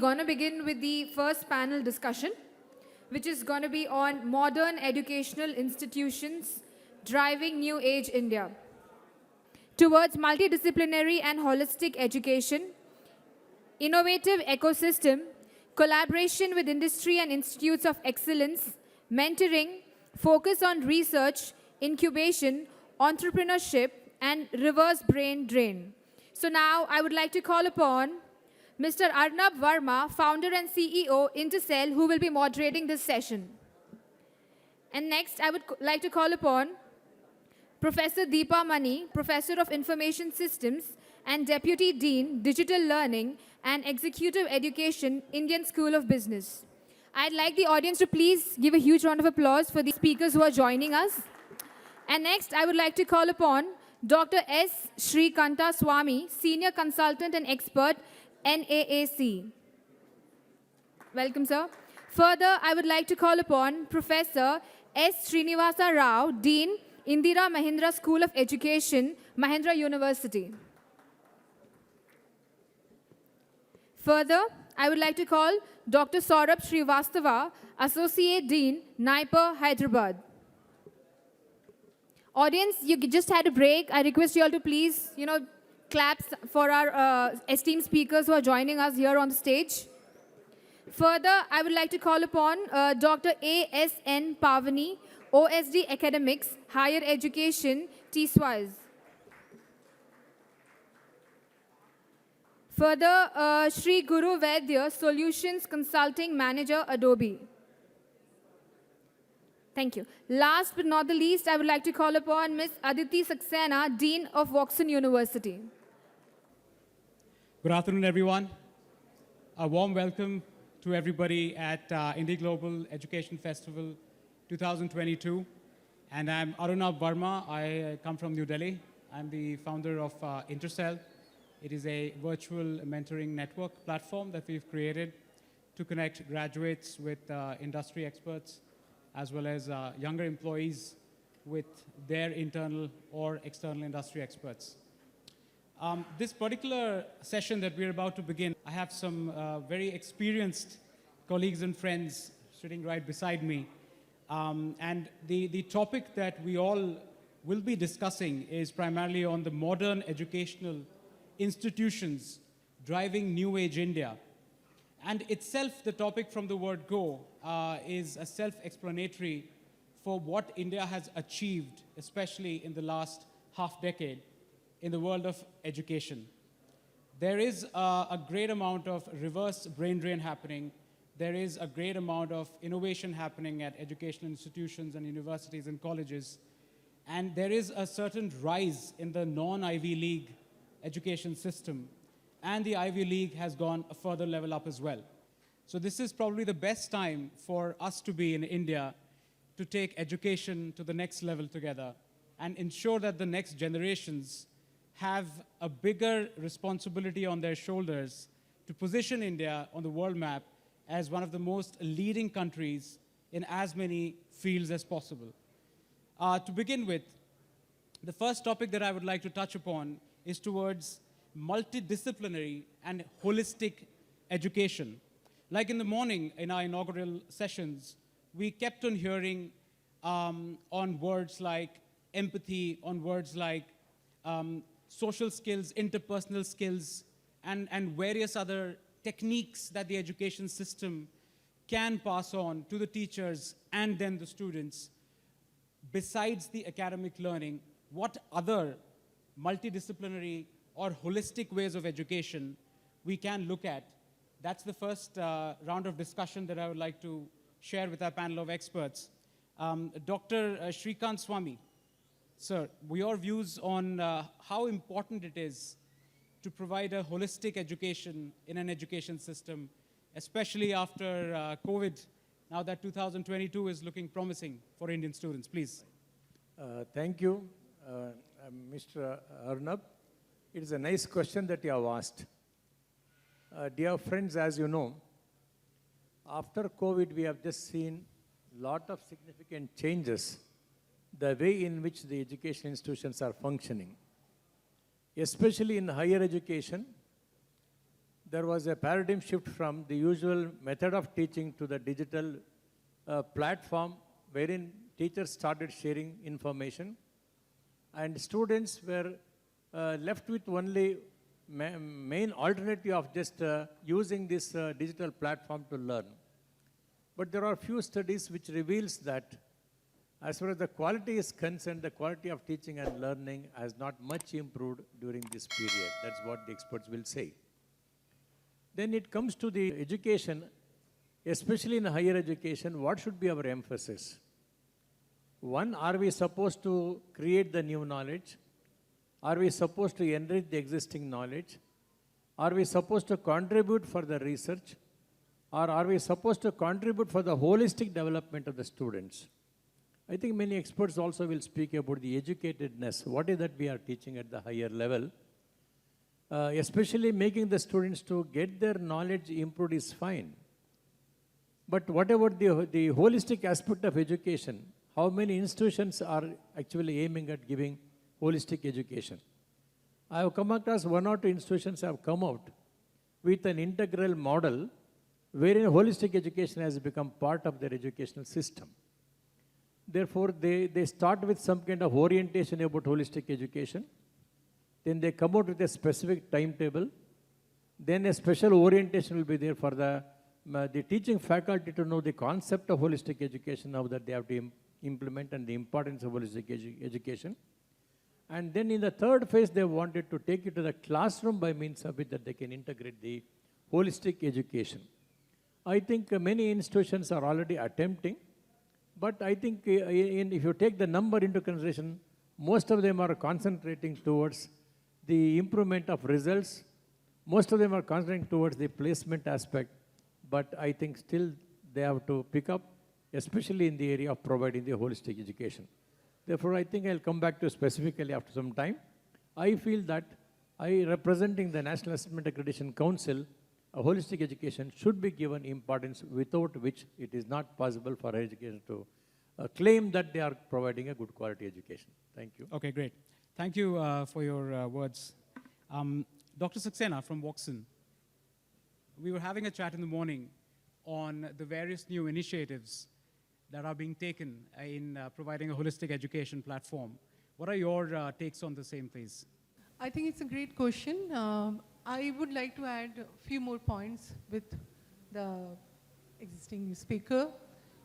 going to begin with the first panel discussion, which is going to be on modern educational institutions driving new age India towards multidisciplinary and holistic education, innovative ecosystem, collaboration with industry and institutes of excellence, mentoring, focus on research, incubation, entrepreneurship, and reverse brain drain. So now I would like to call upon Mr. Arnab Verma, founder and CEO, Intercell, who will be moderating this session. And next, I would like to call upon Professor Deepa Mani, Professor of Information Systems and Deputy Dean, Digital Learning and Executive Education, Indian School of Business. I'd like the audience to please give a huge round of applause for the speakers who are joining us. And next, I would like to call upon Dr. S. Shrikanta Swami, Senior Consultant and Expert, NAAC. Welcome, sir. Further, I would like to call upon Professor S. Srinivasa Rao, Dean, Indira Mahindra School of Education, Mahindra University. Further, I would like to call Dr. Saurabh Srivastava, Associate Dean, NIPER, Hyderabad. Audience, you just had a break. I request you all to please, clap for our esteemed speakers who are joining us here on the stage. Further, I would like to call upon Dr. A.S.N. Pavani, OSD Academics, Higher Education, TSWIS. Further, Shri Guru Vaidya, Solutions Consulting Manager, Adobe. Thank you. Last but not the least, I would like to call upon Ms. Aditi Saxena, Dean of Woxon University. Good afternoon, everyone. A warm welcome to everybody at IndiGlobal Education Festival 2022. And I'm Arunabh Verma. I come from New Delhi. I'm the founder of Intercell. It is a virtual mentoring network platform that we've created to connect graduates with industry experts, as well as younger employees with their internal or external industry experts. This particular session that we're about to begin, I have some very experienced colleagues and friends sitting right beside me. And the topic that we all will be discussing is primarily on the modern educational institutions driving new age India. And itself, the topic from the word go is a self-explanatory for what India has achieved, especially in the last half decade, in the world of education. There is a great amount of reverse brain drain happening. There is a great amount of innovation happening at educational institutions and universities and colleges. And there is a certain rise in the non-Ivy League education system. And the Ivy League has gone a further level up as well. So this is probably the best time for us to be in India to take education to the next level together and ensure that the next generations have a bigger responsibility on their shoulders to position India on the world map as one of the most leading countries in as many fields as possible. To begin with, the first topic that I would like to touch upon is towards multidisciplinary and holistic education. Like in the morning in our inaugural sessions, we kept on hearing on words like empathy, on words like social skills, interpersonal skills, and various other techniques that the education system can pass on to the teachers and then the students. Besides the academic learning, what other multidisciplinary or holistic ways of education we can look at? That's the first round of discussion that I would like to share with our panel of experts. Dr. Shrikant Swami, sir, your views on how important it is to provide a holistic education in an education system, especially after COVID, now that 2022 is looking promising for Indian students, please. Thank you, Mr. Arnab. It is a nice question that you have asked. Dear friends, as you know, after COVID, we have just seen a lot of significant changes, the way in which the education institutions are functioning. Especially in higher education, there was a paradigm shift from the usual method of teaching to the digital platform wherein teachers started sharing information and students were left with only main alternative of just using this digital platform to learn. But there are few studies which reveals that as far as the quality is concerned, the quality of teaching and learning has not much improved during this period. That's what the experts will say. Then it comes to the education, especially in higher education, what should be our emphasis? One, are we supposed to create the new knowledge? Are we supposed to enrich the existing knowledge? Are we supposed to contribute for the research? Or are we supposed to contribute for the holistic development of the students? I think many experts also will speak about the educatedness. What is that we are teaching at the higher level? Especially making the students to get their knowledge improved is fine. But what about the holistic aspect of education? How many institutions are actually aiming at giving holistic education? I have come across one or two institutions have come out with an integral model wherein holistic education has become part of their educational system. Therefore, they start with some kind of orientation about holistic education. Then they come out with a specific timetable. Then a special orientation will be there for the teaching faculty to know the concept of holistic education, now that they have to implement, and the importance of holistic education. And then in the third phase, they wanted to take it to the classroom by means of it that they can integrate the holistic education. I think many institutions are already attempting. But I think if you take the number into consideration, most of them are concentrating towards the improvement of results. Most of them are concentrating towards the placement aspect. But I think still they have to pick up, especially in the area of providing the holistic education. Therefore, I think I'll come back to specifically after some time. I feel that representing the National Assessment Accreditation Council, a holistic education should be given importance, without which it is not possible for education to claim that they are providing a good quality education. Thank you. Okay, great. Thank you for your words. Dr. Saxena from Watson, we were having a chat in the morning on the various new initiatives that are being taken in providing a holistic education platform. What are your takes on the same, please? I think it's a great question. I would like to add a few more points with the existing speaker.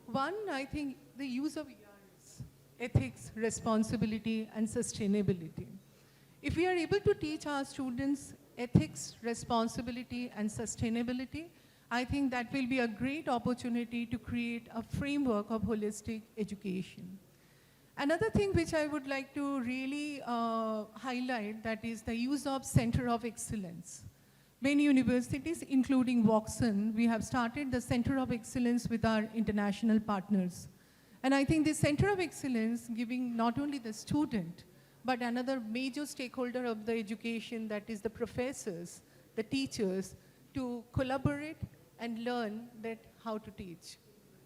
One, I think the use of ERS, ethics, responsibility, and sustainability. If we are able to teach our students ethics, responsibility, and sustainability, I think that will be a great opportunity to create a framework of holistic education. Another thing which I would like to really highlight, that is the use of Center of Excellence. Many universities, including Watson, we have started the Center of Excellence with our international partners. And I think this Center of Excellence, giving not only the student, but another major stakeholder of the education, that is the professors, the teachers, to collaborate and learn that how to teach.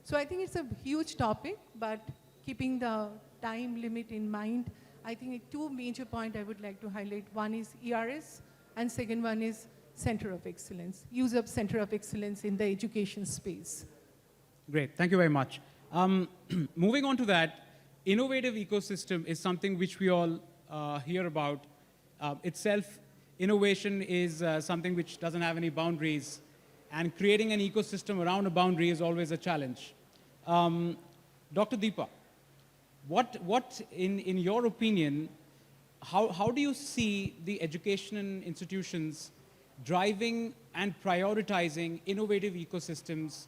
So I think it's a huge topic, but keeping the time limit in mind, I think two major points I would like to highlight. One is ERS, and second one is Center of Excellence, use of Center of Excellence in the education space. Great, thank you very much. Moving on to that, innovative ecosystem is something which we all hear about. Itself, innovation is something which doesn't have any boundaries, and creating an ecosystem around a boundary is always a challenge. Dr. Deepa, what in your opinion, how do you see the education institutions driving and prioritizing innovative ecosystems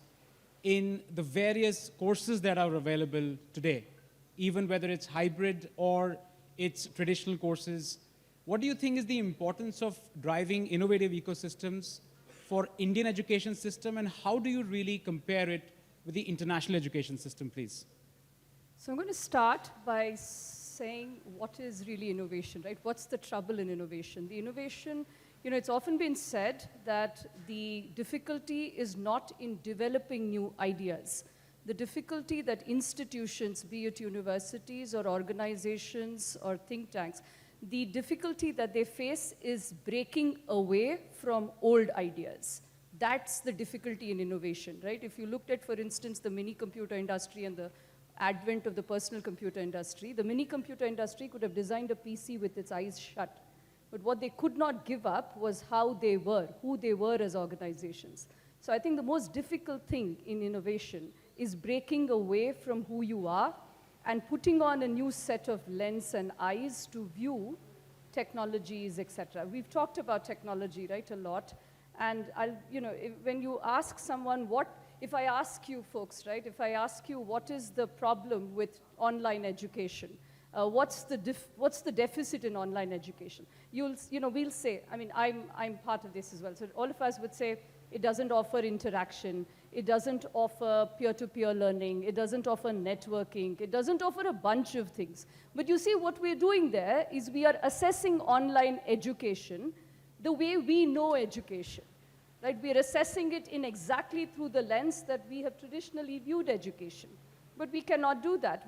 in the various courses that are available today, even whether it's hybrid or it's traditional courses? What do you think is the importance of driving innovative ecosystems for Indian education system, and how do you really compare it with the international education system, please? So I'm going to start by saying what is really innovation, right? What's the trouble in innovation? The innovation, it's often been said that the difficulty is not in developing new ideas. The difficulty that institutions, be it universities or organizations or think tanks, the difficulty that they face is breaking away from old ideas. That's the difficulty in innovation, right? If you looked at, for instance, the mini computer industry and the advent of the personal computer industry, the mini computer industry could have designed a PC with its eyes shut. But what they could not give up was how they were, who they were as organizations. So I think the most difficult thing in innovation is breaking away from who you are and putting on a new set of lens and eyes to view technologies, et cetera. We've talked about technology, right, a lot. And when you ask someone if I ask you folks, right, if I ask you what is the problem with online education, what's the deficit in online education? We'll say, I mean, I'm part of this as well. So all of us would say it doesn't offer interaction, it doesn't offer peer-to-peer learning, it doesn't offer networking, it doesn't offer a bunch of things. But you see, what we're doing there is we are assessing online education the way we know education. Right? We're assessing it in exactly through the lens that we have traditionally viewed education. But we cannot do that.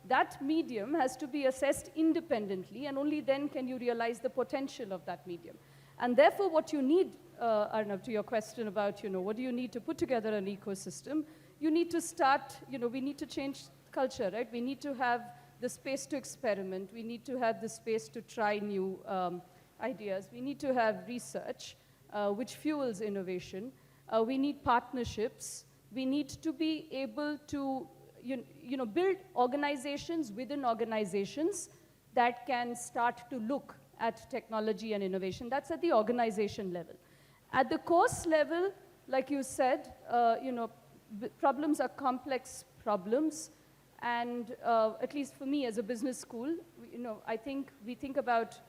That medium has to be assessed independently, and only then can you realize the potential of that medium. And therefore, what you need, Arnab, to your question about, what do you need to put together an ecosystem? You need to start, we need to change culture, right? We need to have the space to experiment. We need to have the space to try new ideas. We need to have research, which fuels innovation. We need partnerships. We need to be able to build organizations within organizations that can start to look at technology and innovation. That's at the organization level. At the course level, like you said, problems are complex problems. And at least for me as a business school, I think we think about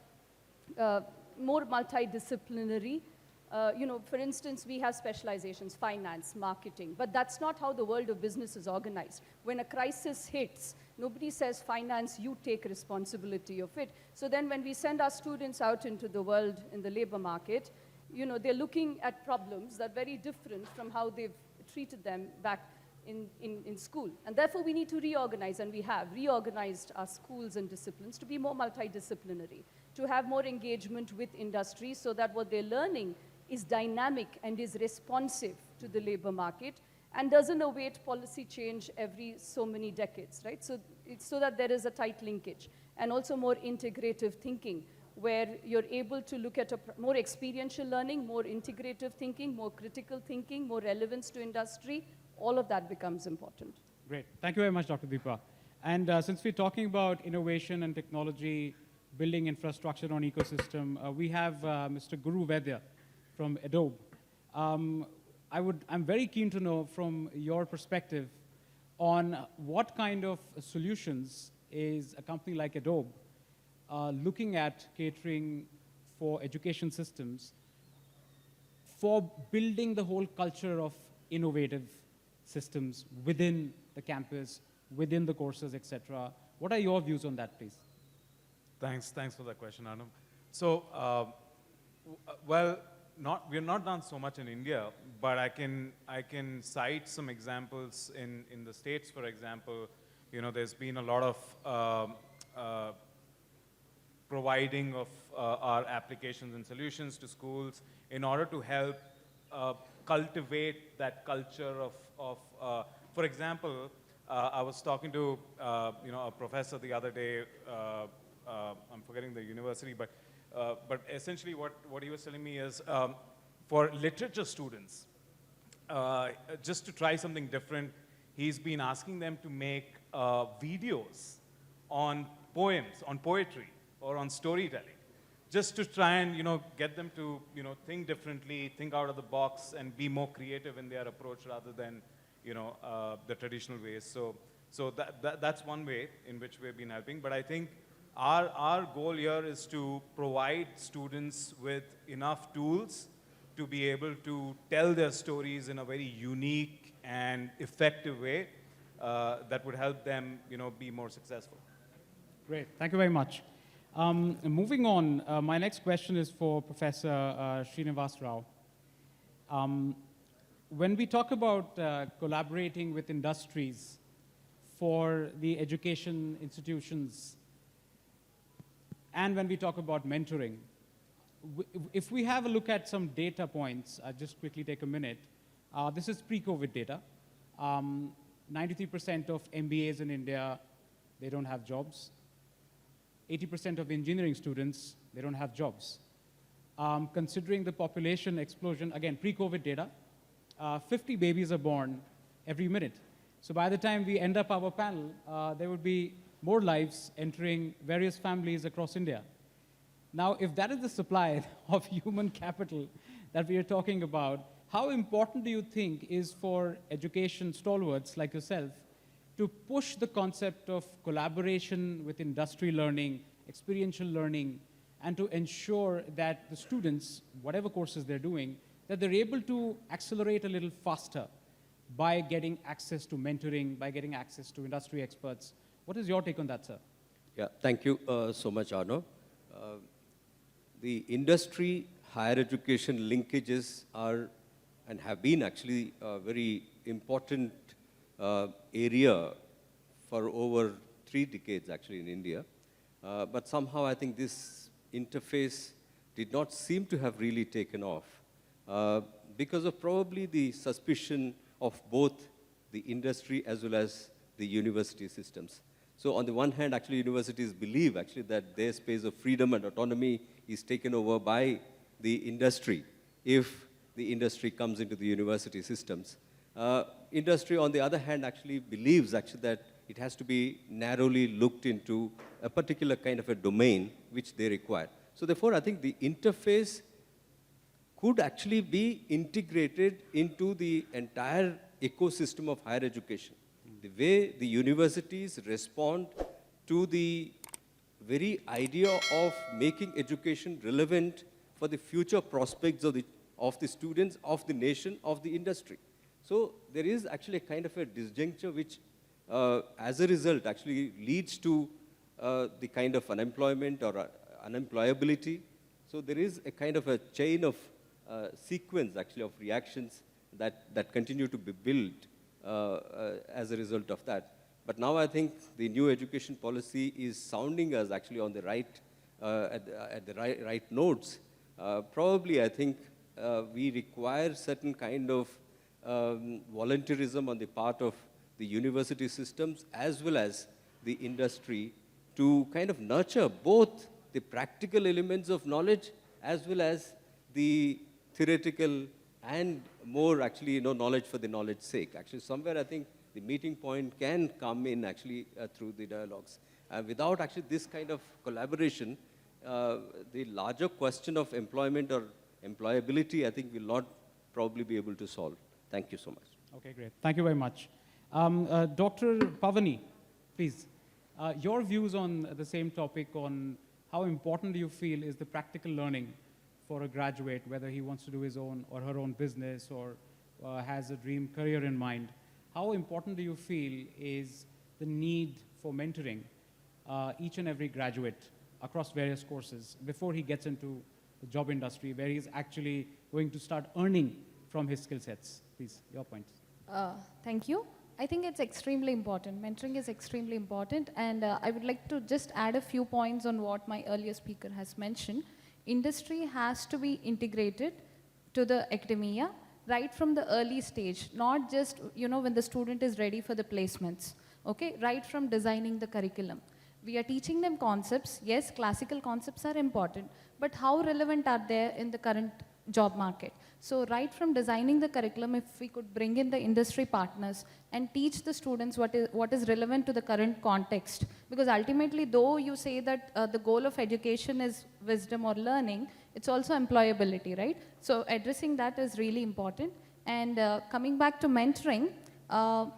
more multidisciplinary. For instance, we have specializations, finance, marketing, but that's not how the world of business is organized. When a crisis hits, nobody says, finance, you take responsibility of it. So then when we send our students out into the world in the labor market, they're looking at problems that are very different from how they've treated them back in school. And therefore, we need to reorganize, and we have reorganized our schools and disciplines to be more multidisciplinary, to have more engagement with industry so that what they're learning is dynamic and is responsive to the labor market and doesn't await policy change every so many decades, right? So it's so that there is a tight linkage, and also more integrative thinking, where you're able to look at more experiential learning, more integrative thinking, more critical thinking, more relevance to industry. All of that becomes important. Great. Thank you very much, Dr. Deepa. And since we're talking about innovation and technology, building infrastructure on ecosystem, we have Mr. Guru Vaidya from Adobe. I'm very keen to know from your perspective on what kind of solutions is a company like Adobe looking at catering for education systems for building the whole culture of innovative systems within the campus, within the courses, etc. What are your views on that, please? Thanks for that question, Arnab. So, we're not done so much in India, but I can cite some examples in the States. For example, there's been a lot of providing of our applications and solutions to schools in order to help cultivate that culture of for example, I was talking to a professor the other day. I'm forgetting the university, but essentially what he was telling me is for literature students, just to try something different, he's been asking them to make videos on poems, on poetry, or on storytelling, just to try and get them to think differently, think out of the box, and be more creative in their approach rather than the traditional ways. So that's one way in which we've been helping. But I think our goal here is to provide students with enough tools to be able to tell their stories in a very unique and effective way that would help them be more successful. Great, thank you very much. Moving on, my next question is for Professor Srinivas Rao. When we talk about collaborating with industries for the education institutions, And when we talk about mentoring, if we have a look at some data points, I'll just quickly take a minute. This is pre-COVID data. 93% of MBAs in India, they don't have jobs. 80% of engineering students, they don't have jobs. Considering the population explosion, again, pre-COVID data, 50 babies are born every minute. So by the time we end up our panel, there would be more lives entering various families across India. Now, if that is the supply of human capital that we are talking about, how important do you think is for education stalwarts like yourself to push the concept of collaboration with industry learning, experiential learning, and to ensure that the students, whatever courses they're doing, that they're able to accelerate a little faster by getting access to mentoring, by getting access to industry experts? What is your take on that, sir? Yeah, thank you so much, Arno. The industry higher education linkages are and have been actually a very important area for over 3 decades actually in India. But somehow I think this interface did not seem to have really taken off because of probably the suspicion of both the industry as well as the university systems. So on the one hand, actually universities believe actually that their space of freedom and autonomy is taken over by the industry if the industry comes into the university systems. Industry, on the other hand, actually believes actually that it has to be narrowly looked into a particular kind of a domain which they require. So therefore, I think the interface could actually be integrated into the entire ecosystem of higher education. The way the universities respond to the very idea of making education relevant for the future prospects of the students, of the nation, of the industry. So there is actually a kind of a disjuncture which, as a result, actually leads to the kind of unemployment or unemployability. So there is a kind of a chain of sequence, actually, of reactions that continue to be built as a result of that. But now I think the new education policy is sounding us actually on the right, at the right notes. Probably, I think we require certain kind of volunteerism on the part of the university systems as well as the industry to kind of nurture both the practical elements of knowledge as well as the theoretical and more actually, knowledge for the knowledge's sake. Actually, somewhere I think the meeting point can come in actually through the dialogues. Without actually this kind of collaboration, the larger question of employment or employability, I think, will not probably be able to solve. Thank you so much. Okay, great. Thank you very much. Dr. Pavani, please. Your views on the same topic, on how important do you feel is the practical learning for a graduate, whether he wants to do his own or her own business or has a dream career in mind. How important do you feel is the need for mentoring each and every graduate across various courses before he gets into the job industry where he's actually going to start earning from his skill sets? Please, your points. Thank you. I think it's extremely important. Mentoring is extremely important, and I would like to just add a few points on what my earlier speaker has mentioned. Industry has to be integrated to the academia right from the early stage, not just when the student is ready for the placements, okay? Right from designing the curriculum. We are teaching them concepts. Yes, classical concepts are important, but how relevant are they in the current job market? So right from designing the curriculum, if we could bring in the industry partners and teach the students what is relevant to the current context. Because ultimately, though you say that the goal of education is wisdom or learning, it's also employability, right? So addressing that is really important. And coming back to mentoring, how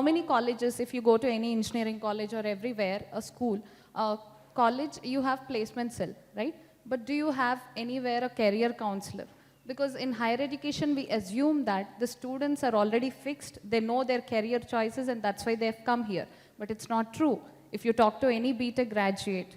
many colleges, if you go to any engineering college or everywhere, a school, college, you have placement cell, right? But do you have anywhere a career counselor? Because in higher education, we assume that the students are already fixed, they know their career choices, and that's why they've come here. But it's not true. If you talk to any BTech graduate,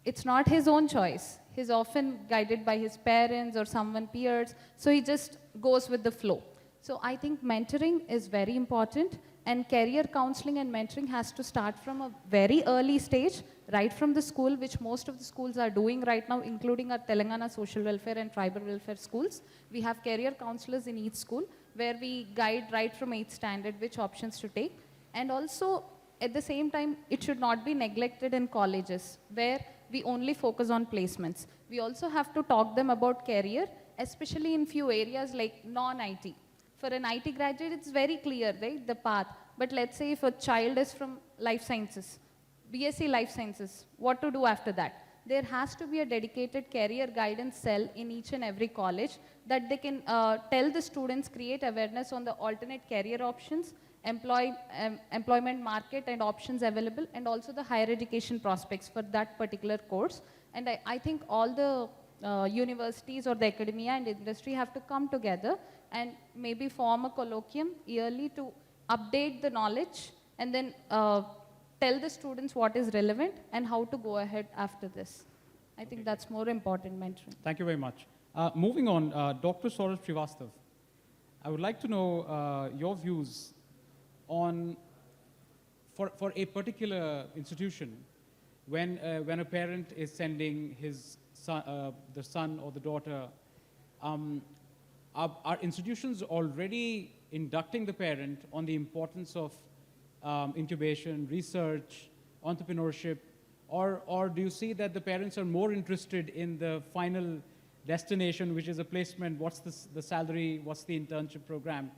it's not his own choice. He's often guided by his parents or someone peers, so he just goes with the flow. So I think mentoring is very important, and career counseling and mentoring has to start from a very early stage right from the school, which most of the schools are doing right now, including our Telangana social welfare and tribal welfare schools. We have career counselors in each school where we guide right from 8th standard which options to take. And also, at the same time, it should not be neglected in colleges where we only focus on placements. We also have to talk them about career, especially in few areas like non-IT. For an IT graduate, it's very clear, right, the path. But let's say if a child is from life sciences, BSc Life Sciences, what to do after that? There has to be a dedicated career guidance cell in each and every college that they can tell the students, create awareness on the alternate career options, employment market and options available, and also the higher education prospects for that particular course. And I think all the universities or the academia and industry have to come together and maybe form a colloquium yearly to update the knowledge and then tell the students what is relevant and how to go ahead after this. I think that's more important mentoring. Thank you very much. Moving on, Dr. Saurabh Srivastav, I would like to know your views on, for a particular institution, when a parent is sending his son, the son or the daughter, are institutions already inducting the parent on the importance of incubation, research, entrepreneurship, or do you see that the parents are more interested in the final destination, which is a placement, what's the salary, what's the internship program?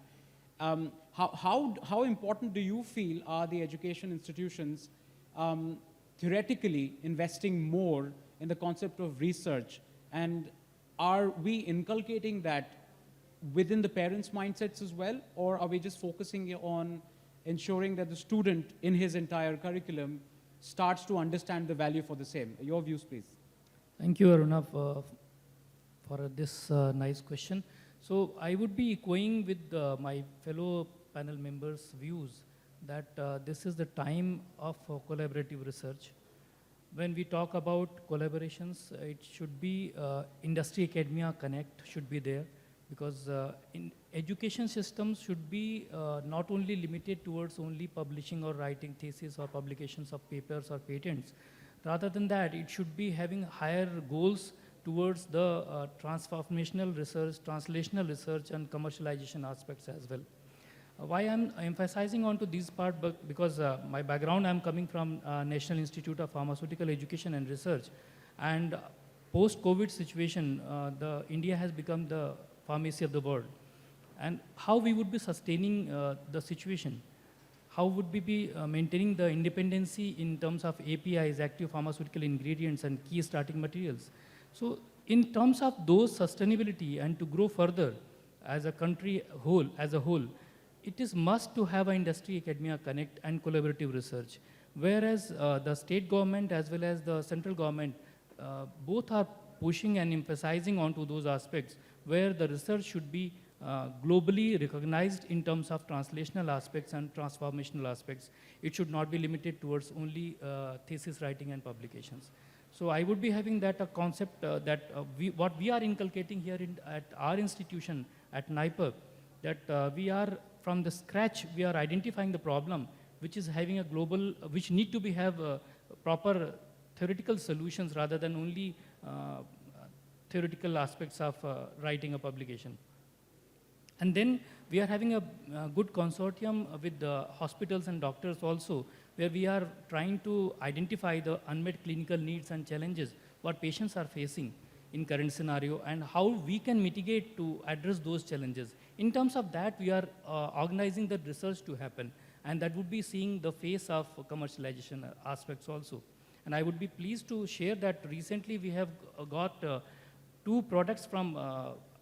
How important do you feel are the education institutions theoretically investing more in the concept of research? And are we inculcating that within the parents' mindsets as well? Or are we just focusing on ensuring that the student in his entire curriculum starts to understand the value for the same? Your views, please. Thank you, Aruna, for this nice question. So I would be echoing with my fellow panel members' views that this is the time of collaborative research. When we talk about collaborations, it should be industry-academia connect should be there, because in education systems should be not only limited towards only publishing or writing thesis or publications of papers or patents. Rather than that, it should be having higher goals towards the transformational research, translational research, and commercialization aspects as well. Why I'm emphasizing onto this part, because my background, I'm coming from National Institute of Pharmaceutical Education and Research, and post-COVID situation, India has become the pharmacy of the world. And how we would be sustaining the situation? How would we be maintaining the independency in terms of APIs, active pharmaceutical ingredients, and key starting materials? So in terms of those sustainability and to grow further as a country as a whole, it is must to have an industry-academia connect and collaborative research. Whereas the state government as well as the central government, both are pushing and emphasizing onto those aspects where the research should be globally recognized in terms of translational aspects and transformational aspects. It should not be limited towards only thesis writing and publications. So I would be having that a concept that what we are inculcating here at our institution at NIPER, that we are from the scratch, we are identifying the problem, which is having a global, which need to be have proper theoretical solutions rather than only theoretical aspects of writing a publication. And then we are having a good consortium with the hospitals and doctors also, where we are trying to identify the unmet clinical needs and challenges what patients are facing in current scenario and how we can mitigate to address those challenges. In terms of that, we are organizing the research to happen, and that would be seeing the face of commercialization aspects also. And I would be pleased to share that recently we have got 2 products from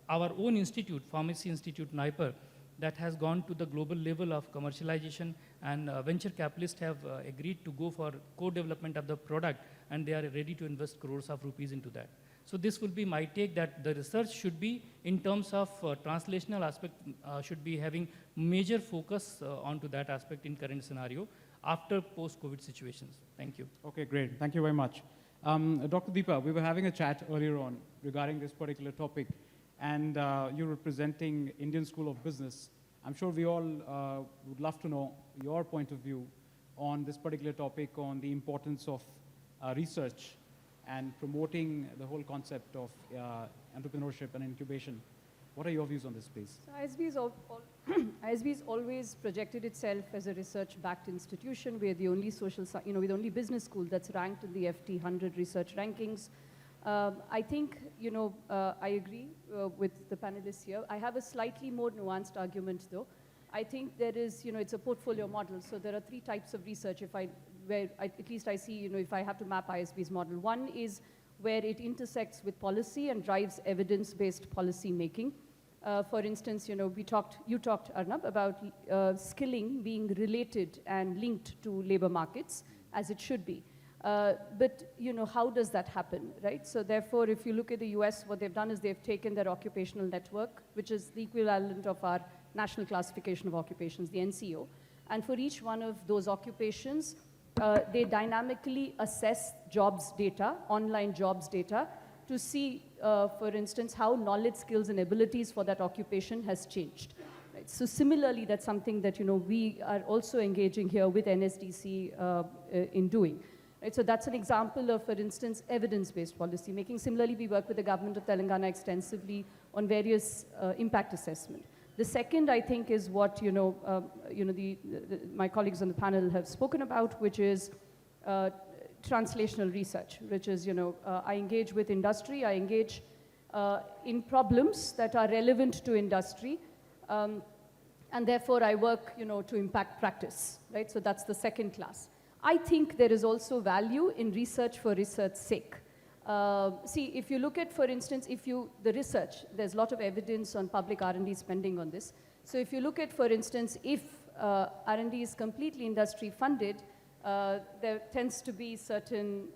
our own institute, Pharmacy Institute NIPER, that has gone to the global level of commercialization, and venture capitalists have agreed to go for co-development of the product, and they are ready to invest crores of rupees into that. So this will be my take, that the research should be, in terms of translational aspect, should be having major focus onto that aspect in current scenario after post-COVID situations. Thank you. Okay, great. Thank you very much. Dr. Deepa, we were having a chat earlier on regarding this particular topic, and you're representing Indian School of Business. I'm sure we all would love to know your point of view on this particular topic, on the importance of research and promoting the whole concept of entrepreneurship and incubation. What are your views on this space? So ISB has always projected itself as a research-backed institution. We're the only we're the only business school that's ranked in the FT 100 research rankings. I think, I agree with the panelists here. I have a slightly more nuanced argument, though. I think there is, it's a portfolio model. So there are 3 types of research, at least I see, if I have to map ISB's model. One is where it intersects with policy and drives evidence-based policy making. For instance, you talked, Arnab, about skilling being related and linked to labor markets, as it should be. But, how does that happen, right? So therefore, if you look at the US, what they've done is they've taken their occupational network, which is the equivalent of our National Classification of Occupations, the NCO. And for each one of those occupations, they dynamically assess jobs data, online jobs data, to see, for instance, how knowledge, skills, and abilities for that occupation has changed. Right? So similarly, that's something that we are also engaging here with NSDC in doing. Right? So that's an example of, for instance, evidence-based policy making. Similarly, we work with the government of Telangana extensively on various impact assessment. The second, I think, is what my colleagues on the panel have spoken about, which is translational research, which is, I engage with industry, I engage in problems that are relevant to industry, and therefore I work, to impact practice, right? So that's the second class. I think there is also value in research for research's sake. See, if you look at, for instance, the research, there's a lot of evidence on public R&D spending on this. So if you look at, for instance, if R&D is completely industry funded, there tends to be certain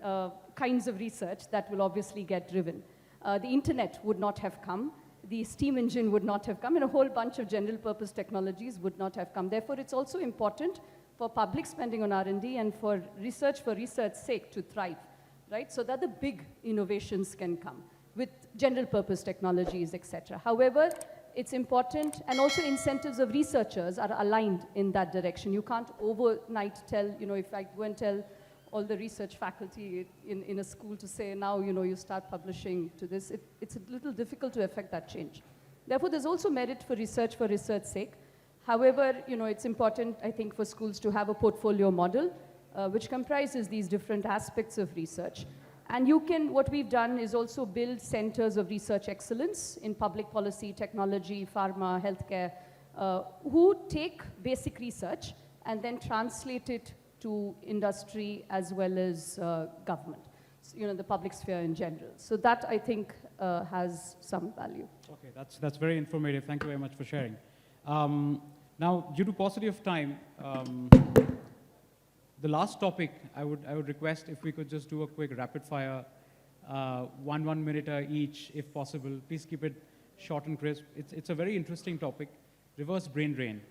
kinds of research that will obviously get driven. The internet would not have come, the steam engine would not have come, and a whole bunch of general purpose technologies would not have come. Therefore, it's also important for public spending on R&D and for research's sake to thrive. Right, so that the big innovations can come with general purpose technologies, etc. However, it's important, and also incentives of researchers are aligned in that direction. You can't overnight tell, if I go and tell all the research faculty in a school to say, now, you start publishing to this, it's a little difficult to affect that change. Therefore, there's also merit for research's sake. However, it's important, I think, for schools to have a portfolio model which comprises these different aspects of research. And what we've done is also build centers of research excellence in public policy, technology, pharma, healthcare, who take basic research and then translate it to industry as well as government, so, the public sphere in general. So that, I think, has some value. Okay, that's very informative. Thank you very much for sharing. Now, due to paucity of time, the last topic, I would request if we could just do a quick rapid fire, 1 minute each, if possible. Please keep it short and crisp. It's a very interesting topic, reverse brain drain.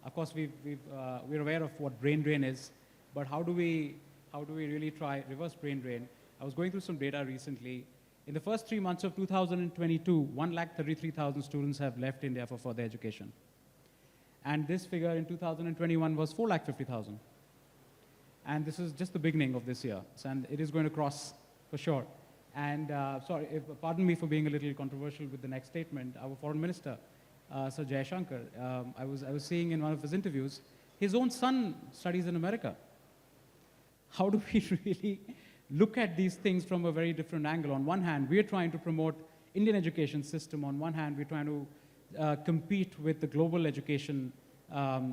Of course, we're aware of what brain drain is, but how do we really try reverse brain drain? I was going through some data recently. In the first 3 months of 2022, 133,000 students have left India for further education. And this figure in 2021 was 450,000. And this is just the beginning of this year, and it is going to cross for sure. And pardon me for being a little controversial with the next statement. Our foreign minister, Sir Jaishankar, I was seeing in one of his interviews, his own son studies in America. How do we really look at these things from a very different angle? On one hand, we're trying to promote Indian education system. On one hand, we're trying to compete with the global education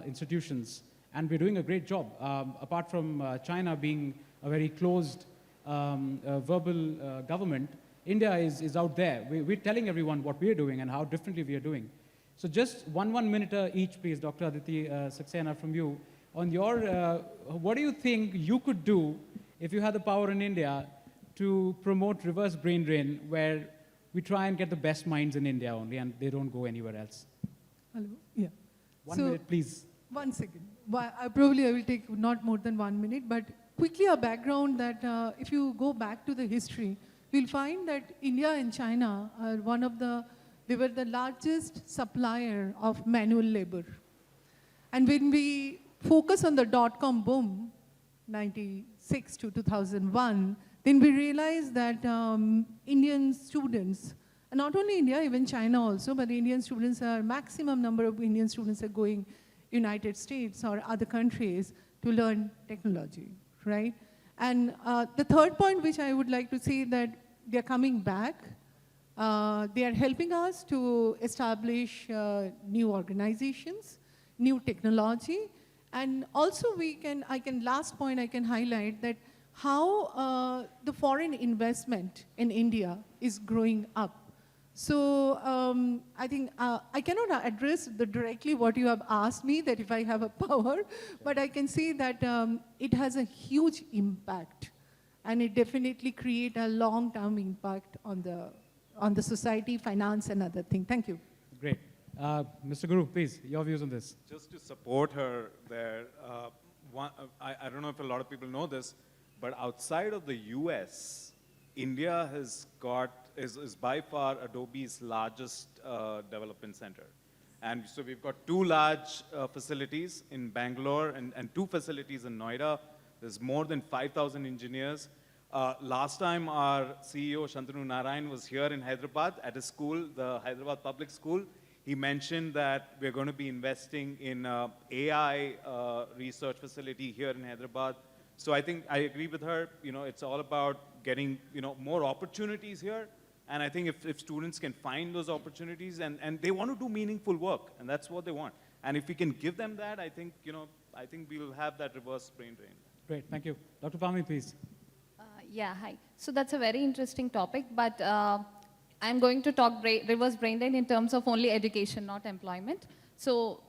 institutions. And we're doing a great job. Apart from China being a very closed, verbal government, India is out there. We're telling everyone what we're doing and how differently we are doing. So just one minute each, please, Dr. Aditi Saxena, from you. On your, what do you think you could do if you had the power in India to promote reverse brain drain, where we try and get the best minds in India only and they don't go anywhere else? Hello? Yeah. 1 minute, please. 1 second. I will take not more than 1 minute, but quickly a background that if you go back to the history, you'll find that India and China are they were the largest supplier of manual labor. And when we focus on the dot-com boom, 96, 2006 to 2001, then we realized that Indian students, and not only India, even China also, but Indian students maximum number of Indian students are going United States or other countries to learn technology, right? And the third point which I would like to say that they're coming back. They are helping us to establish new organizations, new technology, and also last point I can highlight that how the foreign investment in India is growing up. So I think I cannot address directly what you have asked me, that if I have a power, but I can say that it has a huge impact, and it definitely create a long-term impact on the society, finance, and other things. Thank you. Great. Mr. Guru, please, your views on this. Just to support her there, I don't know if a lot of people know this, but outside of the US, India is by far Adobe's largest development center. And so we've got 2 large facilities in Bangalore and 2 facilities in Noida. There's more than 5,000 engineers. Last time our CEO, Shantanu Narayan, was here in Hyderabad at his school, the Hyderabad Public School. He mentioned that we're going to be investing in AI research facility here in Hyderabad. So I think I agree with her. It's all about getting, more opportunities here. And I think if students can find those opportunities and they want to do meaningful work, and that's what they want. And if we can give them that, I think we'll have that reverse brain drain. Great, thank you. Dr. Pami, please. Yeah, hi. So that's a very interesting topic, but I'm going to talk reverse brain drain in terms of only education, not employment. So,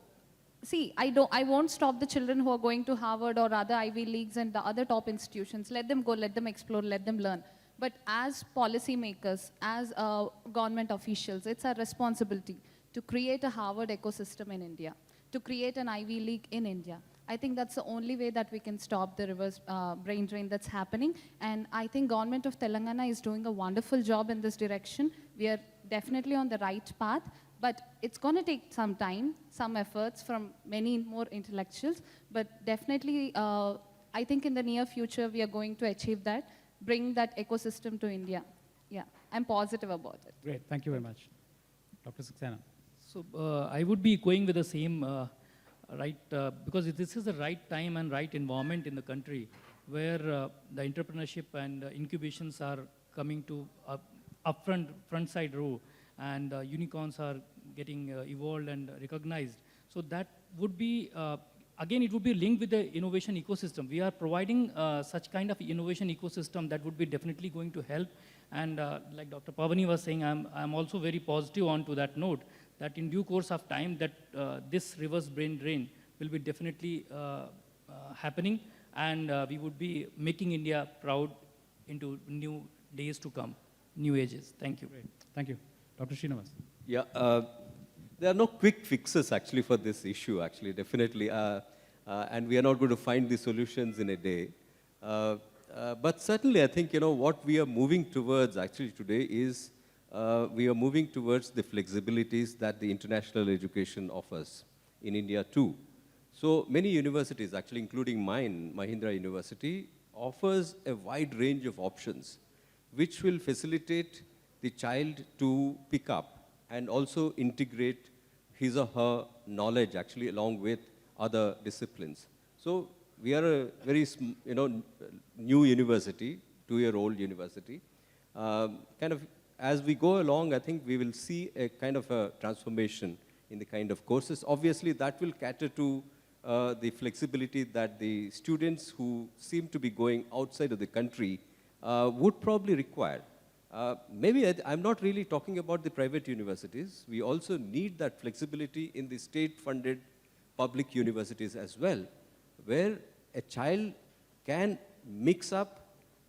see, I won't stop the children who are going to Harvard or other Ivy Leagues and the other top institutions. Let them go, let them explore, let them learn. But as policymakers, as government officials, it's our responsibility to create a Harvard ecosystem in India, to create an Ivy League in India. I think that's the only way that we can stop the reverse brain drain that's happening. And I think government of Telangana is doing a wonderful job in this direction. We are definitely on the right path, but it's going to take some time, some efforts from many more intellectuals. But definitely, I think in the near future, we are going to achieve that, bring that ecosystem to India. Yeah, I'm positive about it. Great, thank you very much. Dr. Saxena. So I would be going with the same because this is the right time and right environment in the country where the entrepreneurship and incubations are coming to front side row, and unicorns are getting evolved and recognized. So that would be, again, it would be linked with the innovation ecosystem. We are providing such kind of innovation ecosystem that would be definitely going to help. And like Dr. Pavani was saying, I'm also very positive on to that note, that in due course of time that this reverse brain drain will be definitely happening, and we would be making India proud into new days to come, new ages. Thank you. Great. Thank you. Dr. Srinivas. Yeah, there are no quick fixes actually for this issue, actually, definitely. And we are not going to find the solutions in a day. But certainly, I think, what we are moving towards actually today is we are moving towards the flexibilities that the international education offers in India too. So many universities, actually including mine, Mahindra University, offers a wide range of options which will facilitate the child to pick up and also integrate his or her knowledge actually along with other disciplines. So we are a very new university, 2-year-old university. As we go along, I think we will see a kind of a transformation in the kind of courses. Obviously, that will cater to the flexibility that the students who seem to be going outside of the country would probably require. Maybe I'm not really talking about the private universities. We also need that flexibility in the state-funded public universities as well, where a child can mix up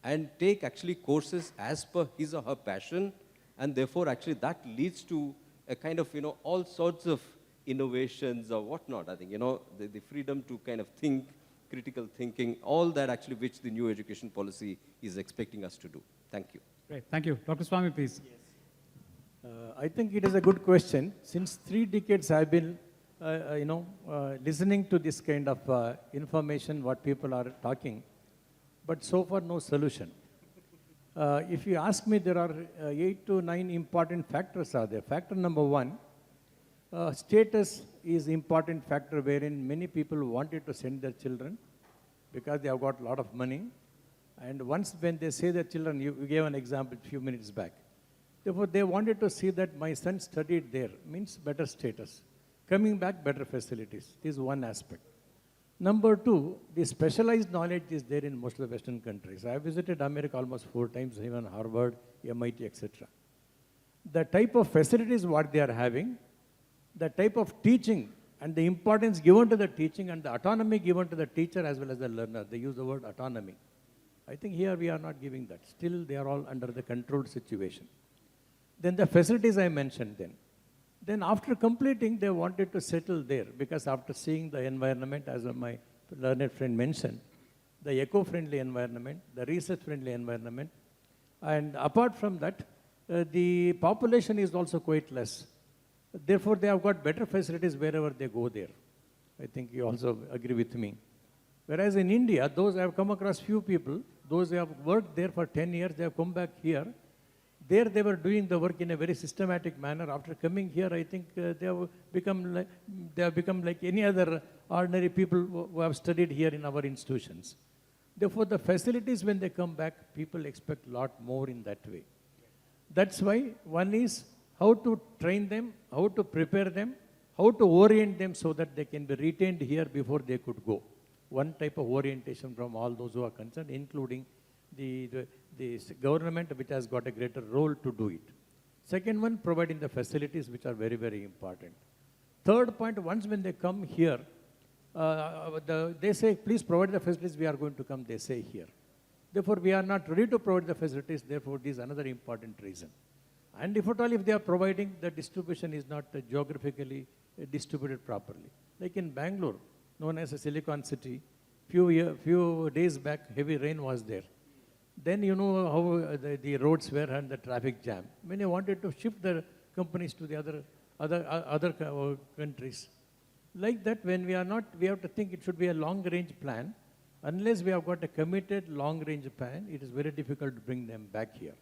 and take actually courses as per his or her passion, and therefore actually that leads to a kind of, all sorts of innovations or whatnot. I think, the freedom to kind of think, critical thinking, all that actually which the new education policy is expecting us to do. Thank you. Great, thank you. Dr. Swami, please. Yes. I think it is a good question. Since 3 decades I've been, listening to this kind of information, what people are talking. but so far no solution. If you ask me, there are 8 to 9 important factors are there. Factor number 1, status is important factor wherein many people wanted to send their children because they have got a lot of money. And once when they say their children, you gave an example a few minutes back. Therefore, they wanted to see that my son studied there, means better status. Coming back, better facilities. This is one aspect. Number 2, the specialized knowledge is there in most of the Western countries. I have visited America almost 4 times, even Harvard, MIT, etc. The type of facilities what they are having, the type of teaching and the importance given to the teaching and the autonomy given to the teacher as well as the learner. They use the word autonomy. I think here we are not giving that. Still, they are all under the controlled situation. Then the facilities I mentioned then. Then after completing, they wanted to settle there because after seeing the environment, as my learned friend mentioned, the eco-friendly environment, the research-friendly environment, and apart from that, the population is also quite less. Therefore, they have got better facilities wherever they go there. I think you also agree with me. Whereas in India, those I have come across few people, those who have worked there for 10 years, they have come back here. There they were doing the work in a very systematic manner. After coming here, I think they have become like any other ordinary people who have studied here in our institutions. Therefore, the facilities when they come back, people expect a lot more in that way. That's why one is how to train them, how to prepare them, how to orient them so that they can be retained here before they could go. One type of orientation from all those who are concerned, including the government, which has got a greater role to do it. Second one, providing the facilities, which are very, very important. Third point, once when they come here, they say, please provide the facilities, we are going to come, they say here. Therefore, we are not ready to provide the facilities, therefore, this is another important reason. And if at all, if they are providing, the distribution is not geographically distributed properly. Like in Bangalore, known as a Silicon City, few days back, heavy rain was there. Then you know how the roads were and the traffic jam. When you wanted to shift the companies to the other countries. Like that, when we have to think it should be a long-range plan. Unless we have got a committed long-range plan, it is very difficult to bring them back here.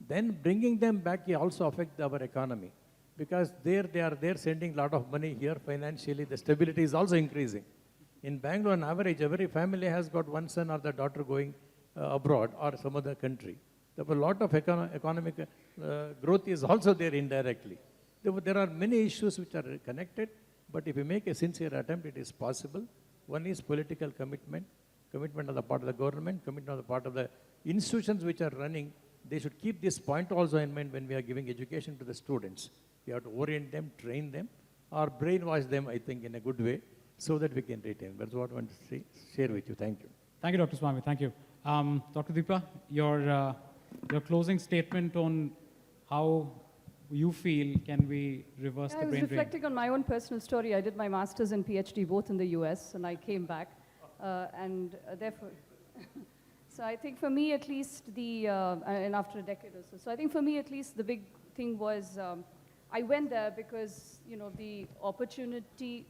Then bringing them back also affects our economy. Because they are there sending a lot of money here financially, the stability is also increasing. In Bangalore, on average, every family has got one son or the daughter going abroad or some other country. Therefore, a lot of economic growth is also there indirectly. Therefore, there are many issues which are connected, but if you make a sincere attempt, it is possible. One is political commitment on the part of the government, commitment on the part of the institutions which are running. They should keep this point also in mind when we are giving education to the students. We have to orient them, train them, or brainwash them, I think, in a good way, so that we can retain. That's what I want to share with you. Thank you. Thank you, Dr. Swami. Thank you. Dr. Deepa, your closing statement on how you feel can we reverse the brain drain? I was reflecting on my own personal story. I did my master's and PhD both in the US, and I came back. Therefore, so I think for me at least, and after a decade or so, I think for me at least the big thing was I went there because, the opportunity,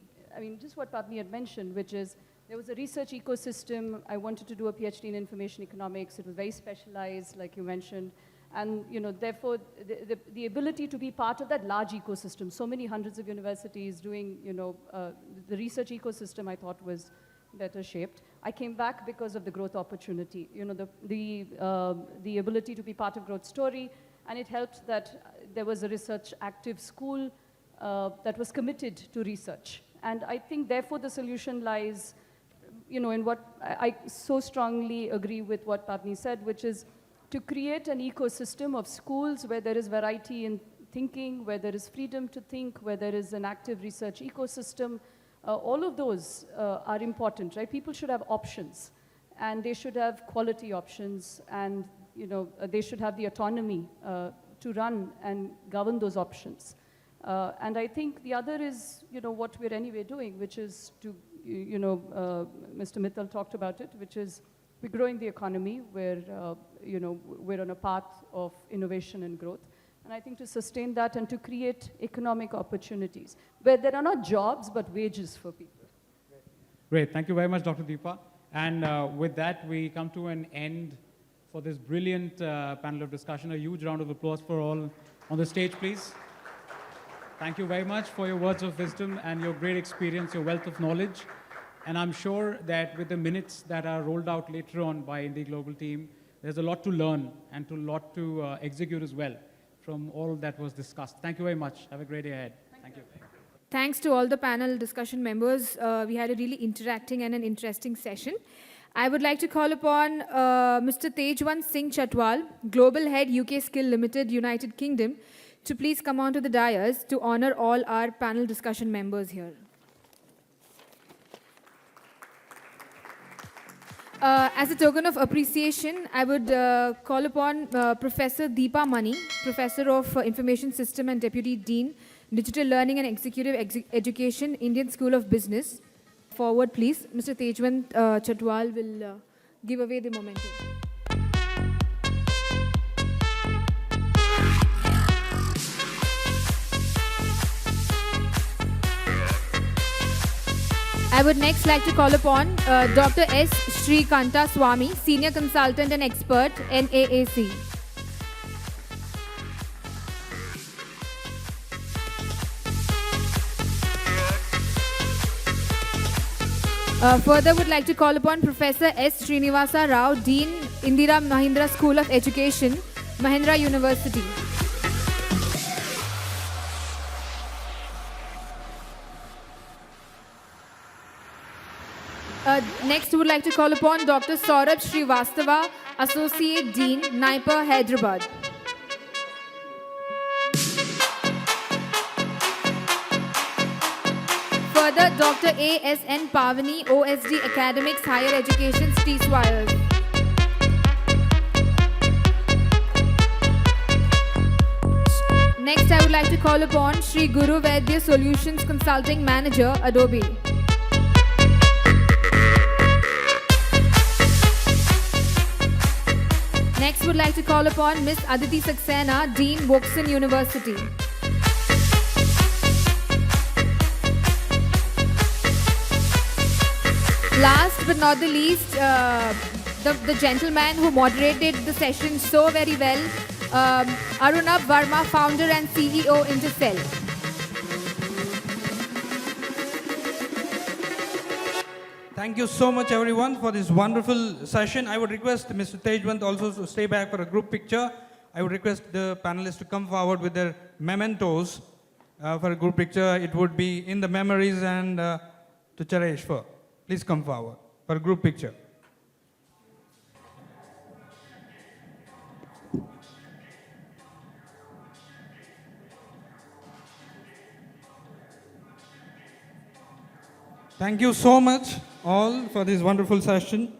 just what Padmi had mentioned, which is there was a research ecosystem. I wanted to do a PhD in information economics. It was very specialized, like you mentioned. And, therefore, the ability to be part of that large ecosystem, so many hundreds of universities doing, the research ecosystem I thought was better shaped. I came back because of the growth opportunity, the ability to be part of growth story. And it helped that there was a research active school that was committed to research. And I think, therefore, the solution lies, in what I so strongly agree with what Padmi said, which is to create an ecosystem of schools where there is variety in thinking, where there is freedom to think, where there is an active research ecosystem. All of those are important, right? People should have options, and they should have quality options, and they should have the autonomy to run and govern those options. And I think the other is, what we're anyway doing, which is to, Mr. Mittal talked about it, which is we're growing the economy, we're on a path of innovation and growth. And I think to sustain that and to create economic opportunities, where there are not jobs, but wages for people. Great. Thank you very much, Dr. Deepa. And with that, we come to an end for this brilliant panel of discussion. A huge round of applause for all on the stage, please. Thank you very much for your words of wisdom and your great experience, your wealth of knowledge. And I'm sure that with the minutes that are rolled out later on by IndiGlobal team, there's a lot to learn and a lot to execute as well from all that was discussed. Thank you very much. Have a great day ahead. Thank you. Thanks to all the panel discussion members. We had a really interacting and an interesting session. I would like to call upon Mr. Tejwant Singh Chatwal, Global Head UK Skill Limited, United Kingdom, to please come onto the dais to honor all our panel discussion members here. As a token of appreciation, I would call upon Professor Deepa Mani, Professor of Information System and Deputy Dean, Digital Learning and Executive Education, Indian School of Business. Forward, please. Mr. Tejwant Chatwal will give away the momentum. I would next like to call upon Dr. S. Srikanta Swami, Senior Consultant and Expert, NAAC. Further, would like to call upon Professor S. Srinivasa Rao, Dean, Indira Mahindra School of Education, Mahindra University. Next, would like to call upon Dr. Saurabh Srivastava, Associate Dean, Naipa, Hyderabad. Further, Dr. A.S.N. Pavani, OSD Academics, Higher Education, Steeswires. Next, I would like to call upon Sri Guru Vaidya Solutions Consulting Manager, Adobe. Next, would like to call upon Miss Aditi Saxena, Dean, Woxon University. Last but not the least, the gentleman who moderated the session so very well, Arunabh Verma, founder and CEO, Intercell. Thank you so much, everyone, for this wonderful session. I would request Mr. Tejwant also to stay back for a group picture. I would request the panelists to come forward with their mementos for a group picture. It would be in the memories and to cherish for. Please come forward for a group picture. Thank you so much all for this wonderful session.